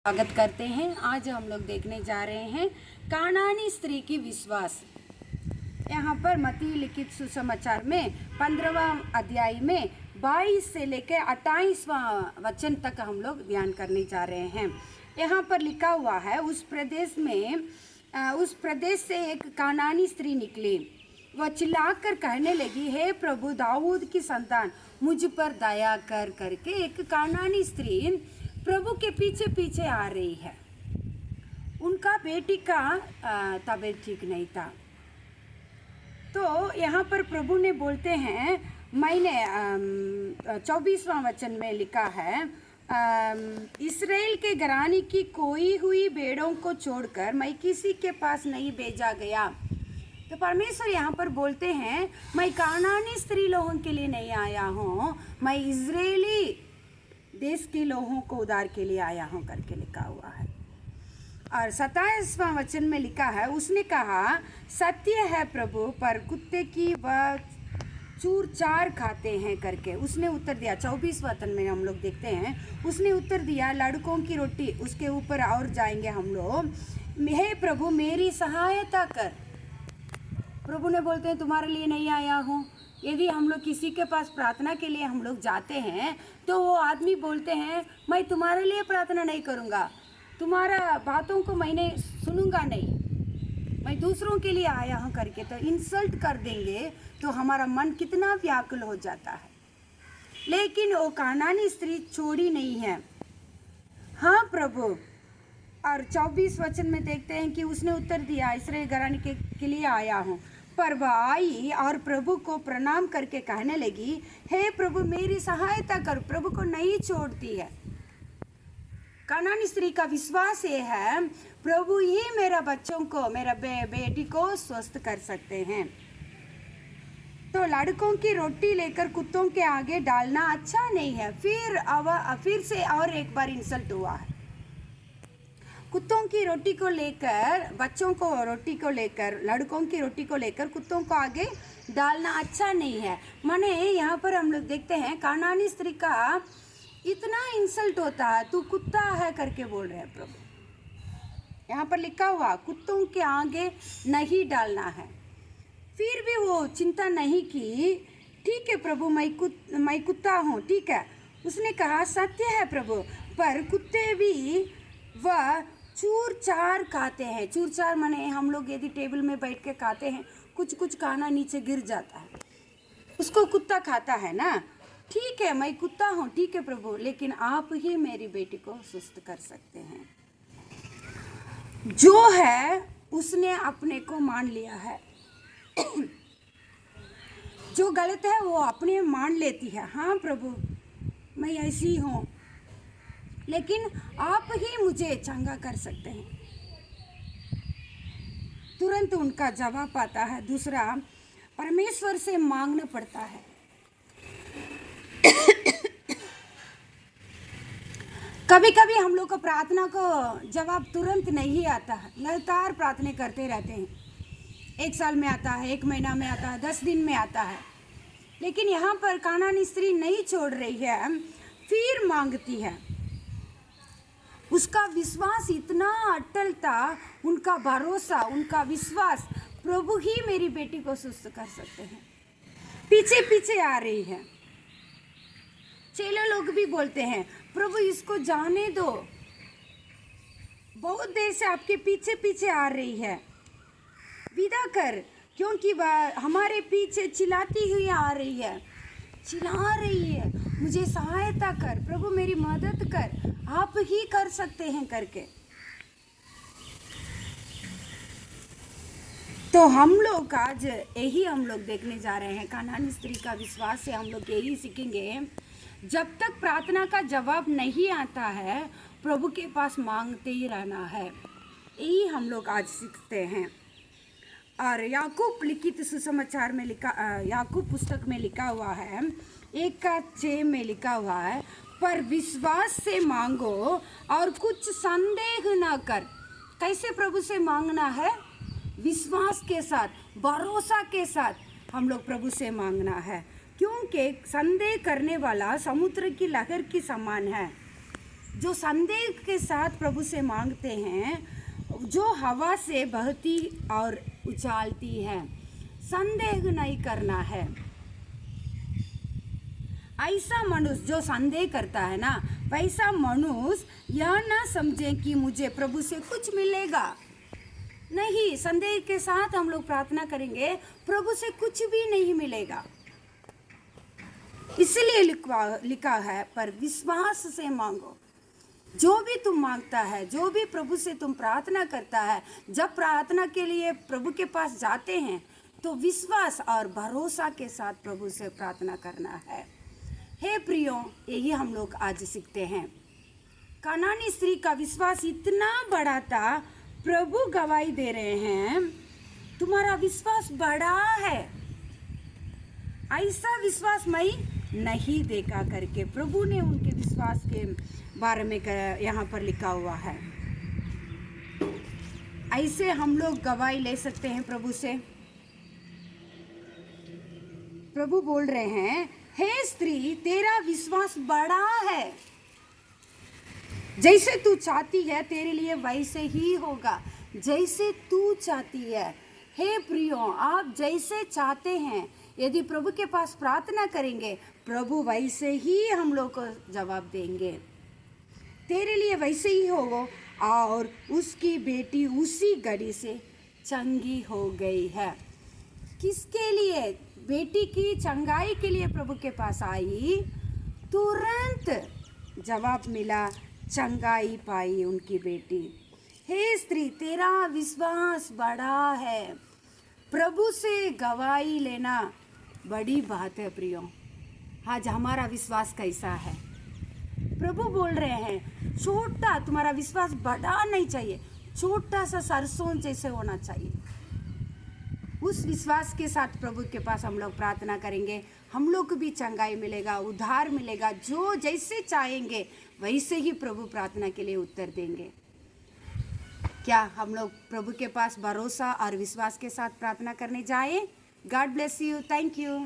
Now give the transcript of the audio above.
स्वागत करते हैं। आज हम लोग देखने जा रहे हैं कानानी स्त्री की विश्वास। यहाँ पर मत्ती लिखित सुसमाचार में 15वां अध्याय में 22 से लेकर 28वां वचन तक हम लोग ध्यान करने जा रहे हैं। यहाँ पर लिखा हुआ है, उस प्रदेश से एक कानानी स्त्री निकली। वह चिल्लाकर कहने लगी, हे प्रभु, दाऊद की संतान, मुझ पर दया कर। करके एक कानानी स्त्री प्रभु के पीछे पीछे आ रही है। उनका बेटी का तबीयत ठीक नहीं था। तो यहाँ पर प्रभु ने बोलते हैं, मैंने 24वां वचन में लिखा है, इस्राएल के घराने की कोई हुई भेड़ों को छोड़कर मैं किसी के पास नहीं भेजा गया। तो परमेश्वर यहाँ पर बोलते हैं, मैं कानानी स्त्री लोगों के लिए नहीं आया हूँ, मैं इजरायली देश के लोगों को उद्धार के लिए आया हूँ करके लिखा हुआ है। और 27वां वचन में लिखा है, उसने कहा, सत्य है प्रभु, पर कुत्ते की वह चूर चार खाते हैं करके उसने उत्तर दिया। 24वां वचन में हम लोग देखते हैं, उसने उत्तर दिया, लड़कों की रोटी उसके ऊपर और जाएंगे हम लोग। हे प्रभु, मेरी सहायता कर। प्रभु ने बोलते हैं, तुम्हारे लिए नहीं आया हूँ। यदि हम लोग किसी के पास प्रार्थना के लिए हम लोग जाते हैं तो वो आदमी बोलते हैं, मैं तुम्हारे लिए प्रार्थना नहीं करूँगा, तुम्हारा बातों को मैंने सुनूंगा नहीं, मैं दूसरों के लिए आया हूँ करके तो इंसल्ट कर देंगे। तो हमारा मन कितना व्याकुल हो जाता है। लेकिन वो कानानी स्त्री छोड़ी नहीं है। हाँ प्रभु। और 24 वचन में देखते हैं कि उसने उत्तर दिया, इस्राएल घराने के लिए आया हूँ। पर वह आई और प्रभु को प्रणाम करके कहने लगी, हे प्रभु, मेरी सहायता कर। प्रभु को नहीं छोड़ती है। कानानी स्त्री का विश्वास ये है, प्रभु ही मेरा बच्चों को, मेरा बेटी को स्वस्थ कर सकते हैं। तो लड़कों की रोटी लेकर कुत्तों के आगे डालना अच्छा नहीं है। फिर से और एक बार इंसल्ट हुआ है। कुत्तों की रोटी को लेकर, बच्चों को रोटी को लेकर, लड़कों की रोटी को लेकर कुत्तों को आगे डालना अच्छा नहीं है। माने यहाँ पर हम लोग देखते हैं, कानानी स्त्री का इतना इंसल्ट होता है, तू कुत्ता है करके बोल रहे हैं प्रभु। यहाँ पर लिखा हुआ, कुत्तों के आगे नहीं डालना है। फिर भी वो चिंता नहीं की। ठीक है प्रभु, मैं कुत्ता हूँ, ठीक है। उसने कहा, सत्य है प्रभु, पर कुत्ते भी वह चूर चार खाते हैं। चूर चार माने हम लोग यदि टेबल में बैठ के खाते हैं, कुछ खाना नीचे गिर जाता है, उसको कुत्ता खाता है ना। ठीक है, मैं कुत्ता हूँ, ठीक है प्रभु, लेकिन आप ही मेरी बेटी को सुस्त कर सकते हैं। जो है उसने अपने को मान लिया है। जो गलत है वो अपने मान लेती है। हाँ प्रभु, मैं ऐसी हूँ, लेकिन आप ही मुझे चंगा कर सकते हैं। तुरंत उनका जवाब आता है। दूसरा, परमेश्वर से मांगना पड़ता है। कभी कभी हम लोग को प्रार्थना को जवाब तुरंत नहीं आता है। लगातार प्रार्थना करते रहते हैं। 1 साल में आता है, 1 महीना में आता है, 10 दिन में आता है। लेकिन यहाँ पर कानानी स्त्री नहीं छोड़ रही है, फिर मांगती है। उसका विश्वास इतना अटल था, उनका भरोसा, उनका विश्वास, प्रभु ही मेरी बेटी को सुस्त कर सकते हैं। पीछे पीछे आ रही है। चेले लोग भी बोलते हैं, प्रभु इसको जाने दो, बहुत देर से आपके पीछे पीछे आ रही है, विदा कर, क्योंकि वह हमारे पीछे चिल्लाती हुई आ रही है, चिल्ला रही है, मुझे सहायता कर प्रभु, मेरी मदद कर, आप ही कर सकते हैं करके। तो हम लोग आज यही हम लोग देखने जा रहे हैं। कानानी स्त्री का विश्वास से हम लोग यही सीखेंगे, जब तक प्रार्थना का जवाब नहीं आता है, प्रभु के पास मांगते ही रहना है। यही हम लोग आज सीखते हैं। और याकूब लिखित सुसमाचार में याकूब पुस्तक में लिखा हुआ है, 1:6 में लिखा हुआ है, पर विश्वास से मांगो और कुछ संदेह न कर। कैसे प्रभु से मांगना है? विश्वास के साथ, भरोसा के साथ हम लोग प्रभु से मांगना है। क्योंकि संदेह करने वाला समुद्र की लहर की समान है। जो संदेह के साथ प्रभु से मांगते हैं, जो हवा से बहती और उछालती है, संदेह नहीं करना है। ऐसा मनुष्य जो संदेह करता है ना, वैसा मनुष्य यह ना समझे कि मुझे प्रभु से कुछ मिलेगा। नहीं, संदेह के साथ हम लोग प्रार्थना करेंगे, प्रभु से कुछ भी नहीं मिलेगा। इसलिए लिखा है, पर विश्वास से मांगो। जो भी तुम मांगता है, जो भी प्रभु से तुम प्रार्थना करता है, जब प्रार्थना के लिए प्रभु के पास जाते हैं तो विश्वास और भरोसा के साथ प्रभु से प्रार्थना करना है। हे प्रियो, यही हम लोग आज सीखते हैं। कनानी स्त्री का विश्वास इतना बड़ा था, प्रभु गवाही दे रहे हैं, तुम्हारा विश्वास बड़ा है, ऐसा विश्वास मैं नहीं देखा करके प्रभु ने उनके विश्वास के बारे में यहाँ पर लिखा हुआ है। ऐसे हम लोग गवाही ले सकते हैं प्रभु से। प्रभु बोल रहे हैं, हे स्त्री, तेरा विश्वास बड़ा है, जैसे तू चाहती है तेरे लिए वैसे ही होगा, जैसे तू चाहती है। हे प्रियो, आप जैसे चाहते हैं, यदि प्रभु के पास प्रार्थना करेंगे, प्रभु वैसे ही हम लोग को जवाब देंगे। तेरे लिए वैसे ही होगा। और उसकी बेटी उसी घड़ी से चंगी हो गई है। किसके लिए? बेटी की चंगाई के लिए प्रभु के पास आई, तुरंत जवाब मिला, चंगाई पाई उनकी बेटी। हे स्त्री, तेरा विश्वास बड़ा है। प्रभु से गवाही लेना बड़ी बात है प्रियो। आज हमारा विश्वास कैसा है? प्रभु बोल रहे हैं, छोटा, तुम्हारा विश्वास बड़ा नहीं चाहिए, छोटा सा सरसों जैसे होना चाहिए। उस विश्वास के साथ प्रभु के पास हम लोग प्रार्थना करेंगे, हम लोग को भी चंगाई मिलेगा, उद्धार मिलेगा। जो जैसे चाहेंगे वैसे ही प्रभु प्रार्थना के लिए उत्तर देंगे। क्या हम लोग प्रभु के पास भरोसा और विश्वास के साथ प्रार्थना करने जाएं? God bless you. Thank you.